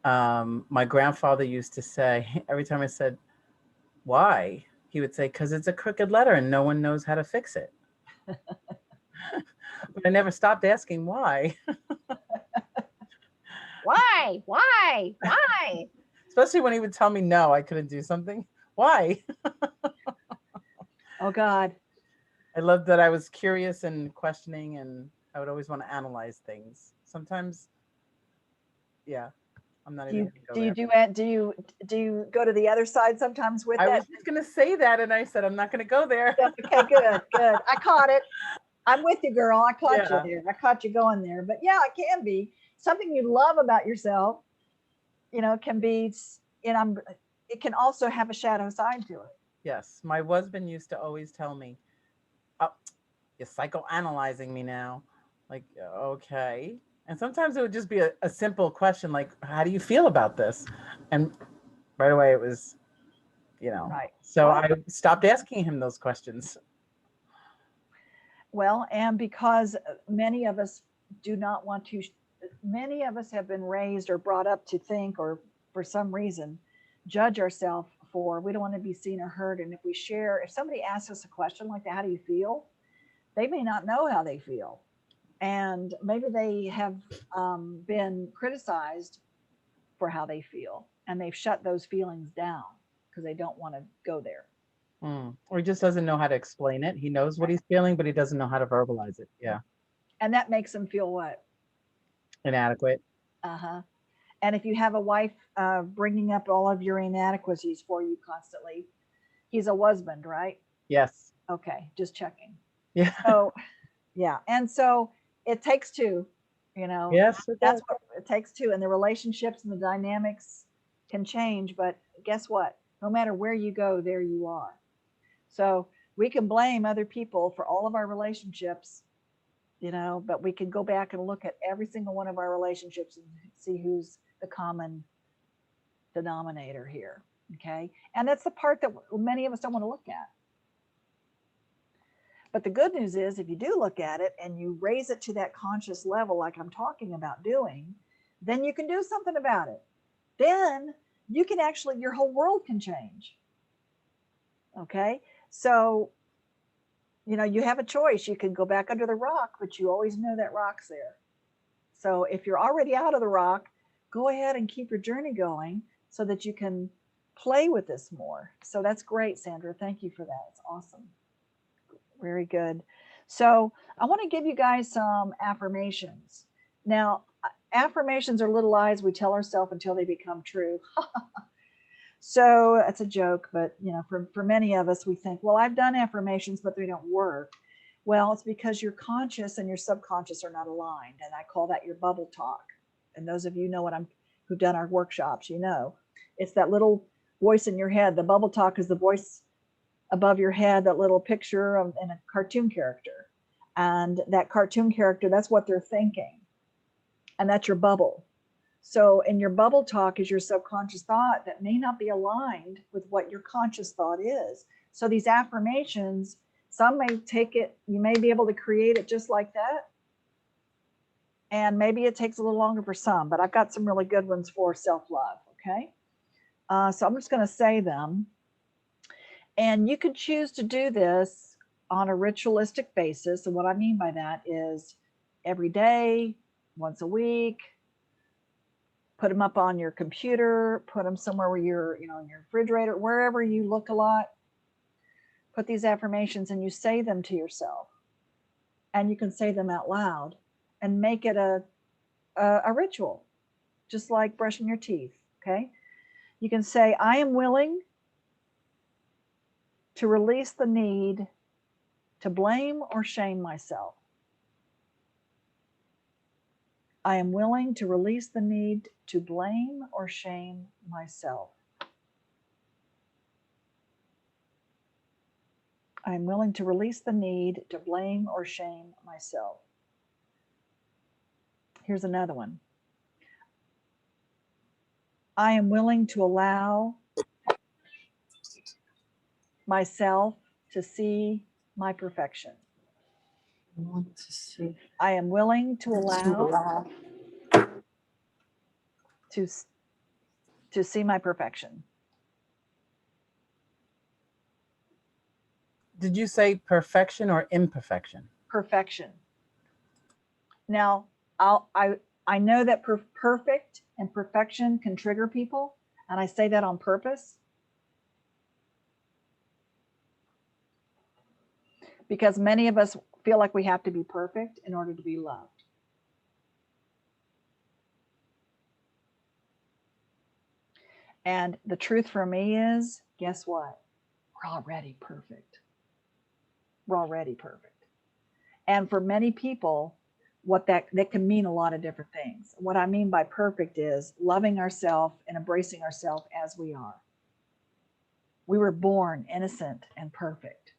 My grandfather used to say, every time I said, why? He would say, because it's a crooked letter and no one knows how to fix it. But I never stopped asking why. Why? Why? Why? Especially when he would tell me no, I couldn't do something. Why? Oh, God. I loved that I was curious and questioning, and I would always want to analyze things. Sometimes, yeah, I'm not Do even you gonna go do you there. do it? Do you go to the other side sometimes with I that? was just gonna say that, and I said I'm not gonna go there. Yeah, okay, good, good. I caught it. I'm with you, girl. I caught you Yeah. there. I caught you going there. But yeah, it can be something you love about yourself. Can be, and it can also have a shadow side to it. Yes, my husband used to always tell me, "Oh, you're psychoanalyzing me now." Like, okay. And sometimes it would just be a simple question like, "How do you feel about this?" And right away it was, Right. So Well, I stopped asking him those questions. well, and because many of us do not want to, many of us have been raised or brought up to think, or for some reason, judge ourselves for, we don't want to be seen or heard. And if somebody asks us a question like that, how do you feel? They may not know how they feel. And maybe they have been criticized for how they feel, and they've shut those feelings down because they don't want to go there. Or he just doesn't know how to explain it. He knows what he's feeling, but he doesn't know how to verbalize it. Yeah. And that makes them feel what? Inadequate. Uh-huh. And if you have a wife bringing up all of your inadequacies for you constantly, he's a husband, right? Yes. Okay, just checking. Yeah. So, yeah. And so it takes two, Yes, it that's does. what it takes two. And the relationships and the dynamics can change, but guess what? No matter where you go, there you are. So we can blame other people for all of our relationships, but we can go back and look at every single one of our relationships and see who's the common denominator here. Okay. And that's the part that many of us don't want to look at. But the good news is, if you do look at it and you raise it to that conscious level, like I'm talking about doing, then you can do something about it. Then you can actually, your whole world can change. Okay. So, you have a choice. You can go back under the rock, but you always know that rock's there. So if you're already out of the rock, go ahead and keep your journey going so that you can play with this more. So that's great, Sandra. Thank you for that. It's awesome. Very good. So I want to give you guys some affirmations. Now, affirmations are little lies we tell ourselves until they become true. So that's a joke, but for many of us, we think, well, I've done affirmations, but they don't work. Well, it's because your conscious and your subconscious are not aligned, and I call that your bubble talk. And those of you know who've done our workshops, it's that little voice in your head. The bubble talk is the voice above your head, that little picture of in a cartoon character, and that cartoon character, that's what they're thinking, and that's your bubble. So in your bubble talk is your subconscious thought that may not be aligned with what your conscious thought is. So these affirmations, some may take it, you may be able to create it just like that. And maybe it takes a little longer for some, but I've got some really good ones for self-love, okay? So I'm just gonna say them. And you could choose to do this on a ritualistic basis. And what I mean by that is every day, once a week, put them up on your computer, put them somewhere where you're, in your refrigerator, wherever you look a lot. put these affirmations and you say them to yourself, and you can say them out loud and make it a ritual, just like brushing your teeth. Okay. You can say, I am willing to release the need to blame or shame myself. I am willing to release the need to blame or shame myself. I am willing to release the need to blame or shame myself. Here's another one. I am willing to allow myself to see my perfection. I want to see. I am willing to allow to see my perfection. Did you say perfection or imperfection? Perfection. Now, I know that perfect and perfection can trigger people, and I say that on purpose because many of us feel like we have to be perfect in order to be loved. And the truth for me is, guess what? We're already perfect. We're already perfect. And for many people, what that can mean a lot of different things. What I mean by perfect is loving ourselves and embracing ourselves as we are. We were born innocent and perfect.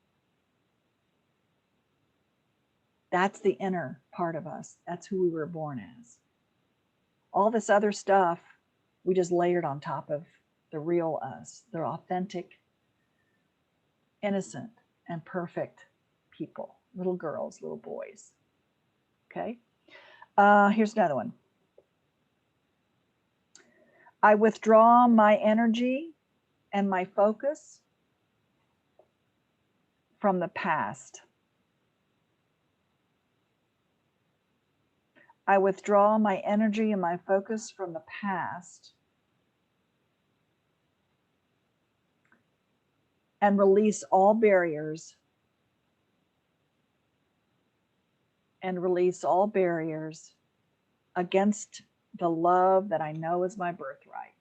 That's the inner part of us. That's who we were born as. All this other stuff, we just layered on top of the real us, the authentic, innocent, and perfect people, little girls, little boys. Okay. Here's another one. I withdraw my energy and my focus from the past. I withdraw my energy and my focus from the past and release all barriers against the love that I know is my birthright.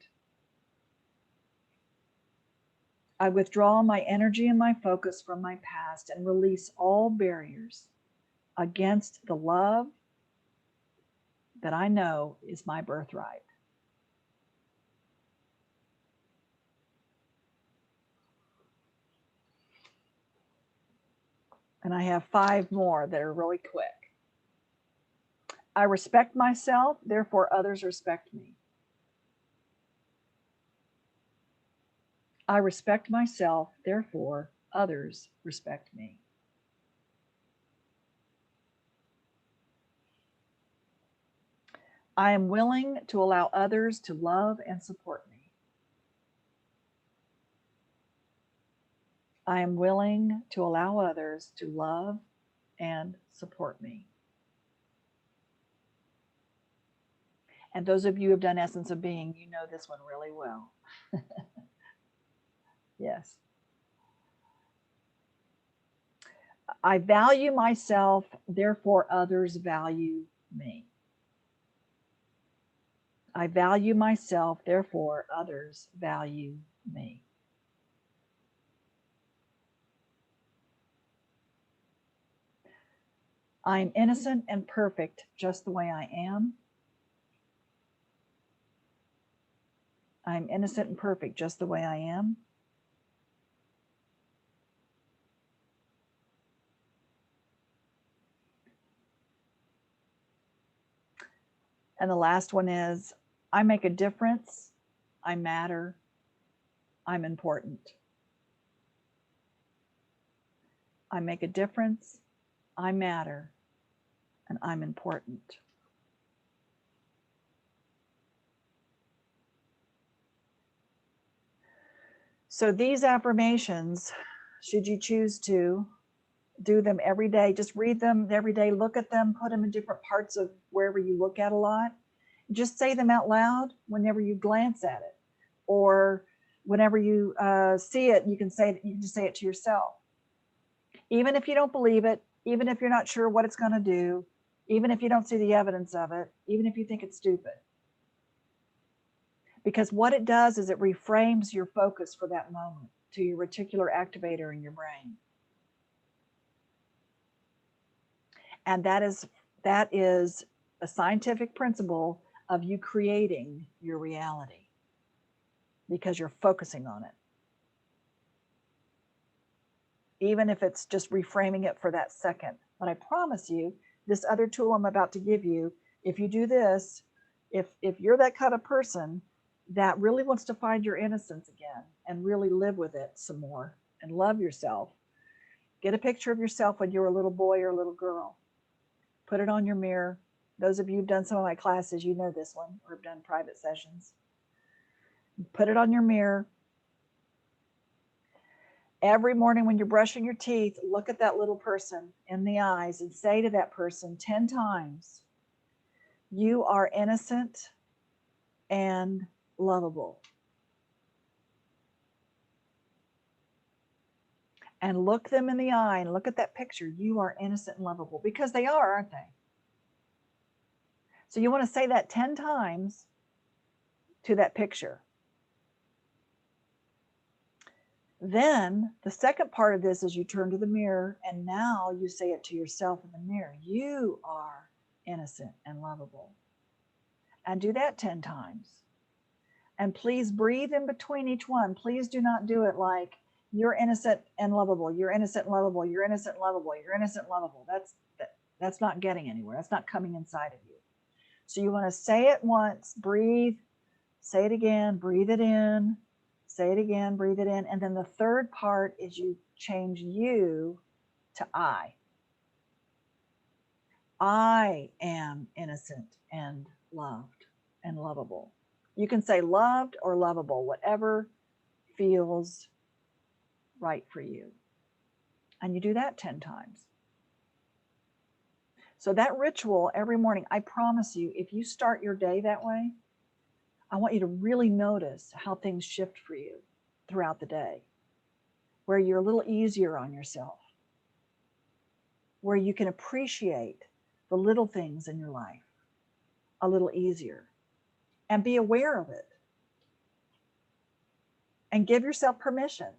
I withdraw my energy and my focus from my past and release all barriers against the love that I know is my birthright. And I have 5 more that are really quick. I respect myself, therefore others respect me. I respect myself, therefore others respect me. I am willing to allow others to love and support me. I am willing to allow others to love and support me. And those of you who have done Essence of Being, you know this one really well. Yes. I value myself, therefore others value me. I value myself, therefore others value me. I am innocent and perfect just the way I am. I'm innocent and perfect just the way I am. And the last one is, I make a difference, I matter, I'm important. I make a difference, I matter, and I'm important. So these affirmations, should you choose to do them every day, just read them every day, look at them, put them in different parts of wherever you look at a lot. Just say them out loud whenever you glance at it, or whenever you see it, you can just say it to yourself. Even if you don't believe it, even if you're not sure what it's going to do, even if you don't see the evidence of it, even if you think it's stupid. Because what it does is it reframes your focus for that moment to your reticular activator in your brain. And that is a scientific principle of you creating your reality because you're focusing on it. Even if it's just reframing it for that second. But I promise you, this other tool I'm about to give you, if you do this, if you're that kind of person that really wants to find your innocence again and really live with it some more and love yourself, get a picture of yourself when you were a little boy or a little girl. Put it on your mirror. Those of you who've done some of my classes, you know this one, or have done private sessions. Put it on your mirror. Every morning when you're brushing your teeth, look at that little person in the eyes and say to that person 10 times, you are innocent and lovable. And look them in the eye and look at that picture. You are innocent and lovable, because they are, aren't they? So you want to say that 10 times to that picture. Then the second part of this is you turn to the mirror and now you say it to yourself in the mirror. You are innocent and lovable. And do that 10 times. And please breathe in between each one. Please do not do it like you're innocent and lovable. You're innocent and lovable. You're innocent and lovable. You're innocent and lovable. That's not getting anywhere. That's not coming inside of you. So you want to say it once, breathe, say it again, breathe it in, say it again, breathe it in. And then the third part is you change you to I. I am innocent and loved and lovable. You can say loved or lovable, whatever feels right for you. And you do that 10 times. So that ritual every morning, I promise you, if you start your day that way, I want you to really notice how things shift for you throughout the day, where you're a little easier on yourself, where you can appreciate the little things in your life a little easier and be aware of it. And give yourself permission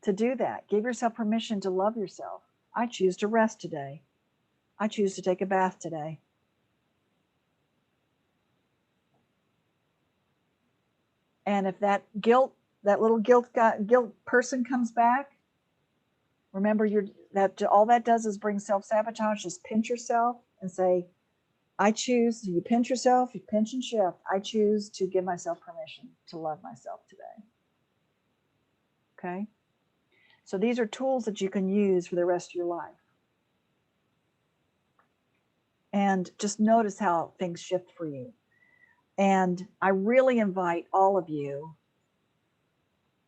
to do that. Give yourself permission to love yourself. I choose to rest today. I choose to take a bath today. And if that little guilt person comes back, remember all that does is bring self-sabotage. Just pinch yourself and say, I choose. You pinch yourself, you pinch and shift. I choose to give myself permission to love myself today. Okay? So these are tools that you can use for the rest of your life. And just notice how things shift for you. And I really invite all of you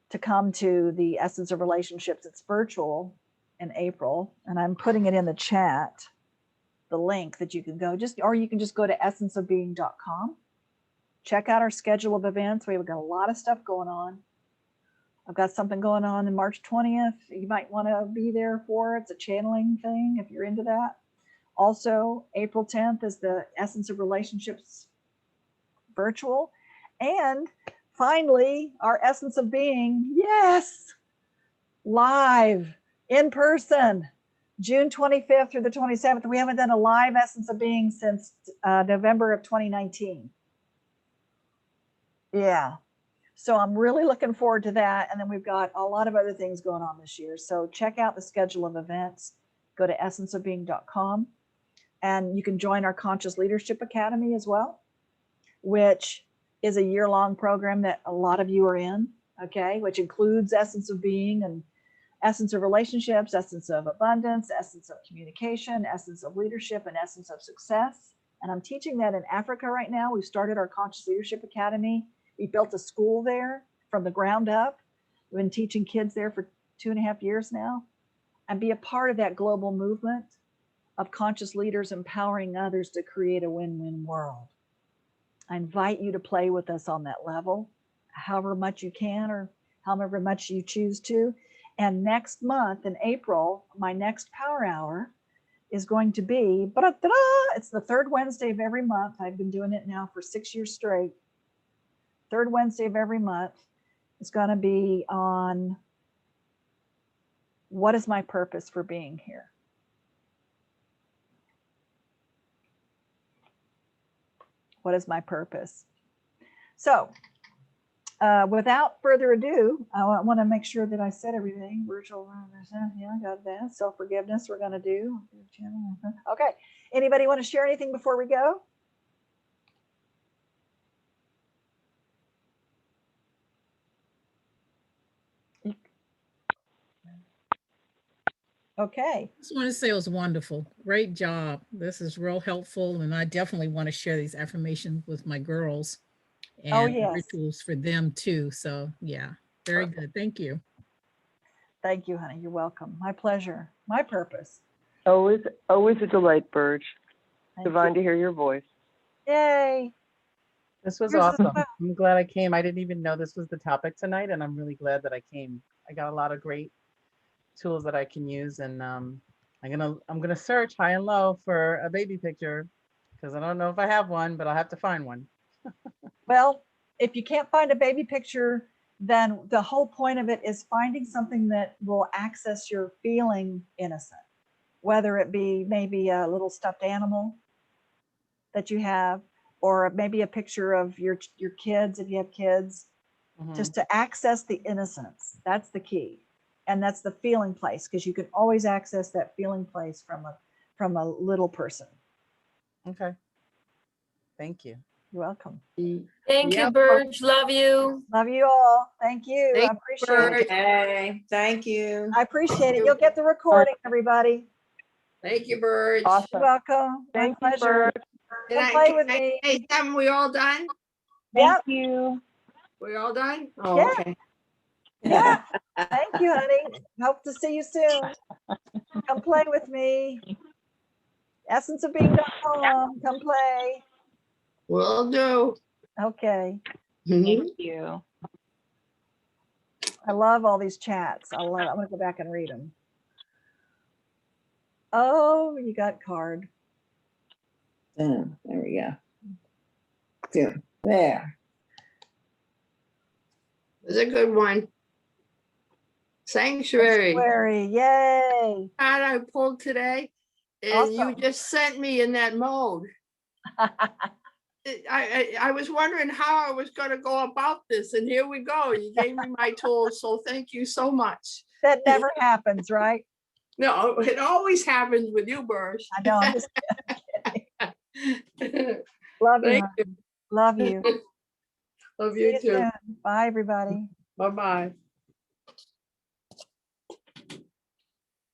to come to the Essence of Relationships. It's virtual in April, and I'm putting it in the chat, the link that you can go, or you can just go to essenceofbeing.com. Check out our schedule of events. We've got a lot of stuff going on. I've got something going on March 20th. You might want to be there for. It's a channeling thing if you're into that. Also, April 10th is the Essence of Relationships virtual. And finally, our Essence of Being, yes, live, in person, June 25th through the 27th. We haven't done a live Essence of Being since November of 2019. Yeah. So I'm really looking forward to that. And then we've got a lot of other things going on this year. So check out the schedule of events. Go to essenceofbeing.com. And you can join our Conscious Leadership Academy as well, which is a year-long program that a lot of you are in, okay, which includes Essence of Being and Essence of Relationships, Essence of Abundance, Essence of Communication, Essence of Leadership, and Essence of Success. And I'm teaching that in Africa right now. We've started our Conscious Leadership Academy. We built a school there from the ground up. We've been teaching kids there for 2.5 years now, and be a part of that global movement of conscious leaders empowering others to create a win-win world. I invite you to play with us on that level, however much you can or however much you choose to. And next month in April, my next power hour is going to be, it's the third Wednesday of every month. I've been doing it now for 6 years straight. Third Wednesday of every month. It's going to be on what is my purpose for being here? What is my purpose? So without further ado, I want to make sure that I said everything. Virtual, yeah, I got that. Self-forgiveness we're going to do. Okay. Anybody want to share anything before we go? Okay. Just want to say it was wonderful. Great job. This is real helpful. And I definitely want to share these affirmations with my girls Oh, and yes. rituals for them too. So yeah, very good. Thank you. Thank you, honey. You're welcome. My pleasure. My purpose. Always a delight, Burge. Thank Divine you. to hear your voice. Yay. This was Yours as awesome. well. I'm glad I came. I didn't even know this was the topic tonight, and I'm really glad that I came. I got a lot of great tools that I can use, and I'm gonna search high and low for a baby picture because I don't know if I have one, but I'll have to find one. Well, if you can't find a baby picture, then the whole point of it is finding something that will access your feeling innocent, whether it be maybe a little stuffed animal that you have, or maybe a picture of your kids if you have kids, just to access the innocence. That's the key. And that's the feeling place, because you can always access that feeling place from a little person. Okay. Thank you. You're welcome. Thank you, Yep. Burge. Love you. Love you all. Thank you. I Thank appreciate it. Okay, thank you. I appreciate it. You'll get the recording, everybody. Thank you, Burge. Awesome. You're welcome. My Thank you, pleasure. Burge. Come play with Can I me. say something? We all done? Yep. you. We all done? Oh, Yeah. okay. Yeah. Thank you, honey. Hope to see you soon. Come play with me. Essenceofbeing.com. Come play. Will do. Okay. Thank you. I love all these chats. I'm gonna go back and read them. Oh, you got card. There we go. Good. There. It was a good one. Sanctuary. Sanctuary. Yay. Card I pulled today, and you Awesome. just sent me in that mode. I was wondering how I was going to go about this, and here we go. You gave me my tools, so thank you so much. That never happens, right? No, it always happens with you, Burge. I know. I'm just kidding. Love you. Thank honey. Love you. Love See you you too. soon. Bye, everybody. Bye-bye.